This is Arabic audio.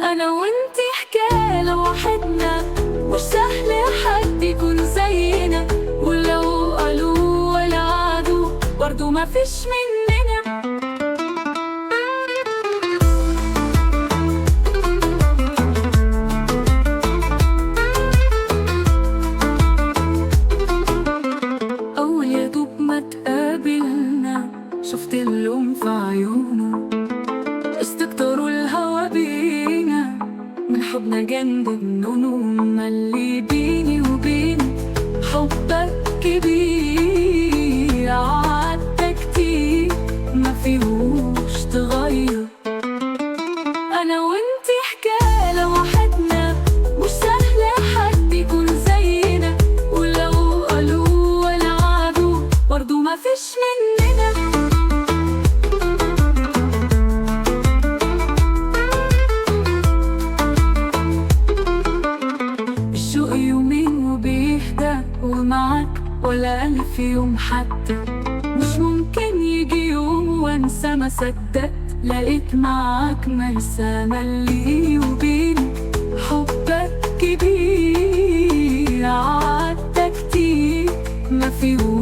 أنا وإنتي حكاية لوحدنا، مش سهل حد يكون زينا، ولو قالوا ولا عادوا برضو مفيش مننا. أول يا دوب ما تقابلنا شفت اللوم في عيونه، استكتروا الهوا بينا من حبنا جنب النونو، اللي بيني وبين حبك كبير، عدى كتير ما فيهوش تغير. أنا وإنتي حكاية لوحدنا، مش سهل حد يكون زينا، ولو قالوا ولا عادوا برضو مفيش مننا. ومعك ولا ألف يوم حتى، مش ممكن يجي يوم وانسى ما صدقت لقيت معاك مرسامة، اللي وبين حبك كبير، عدى كتير ما فيهوش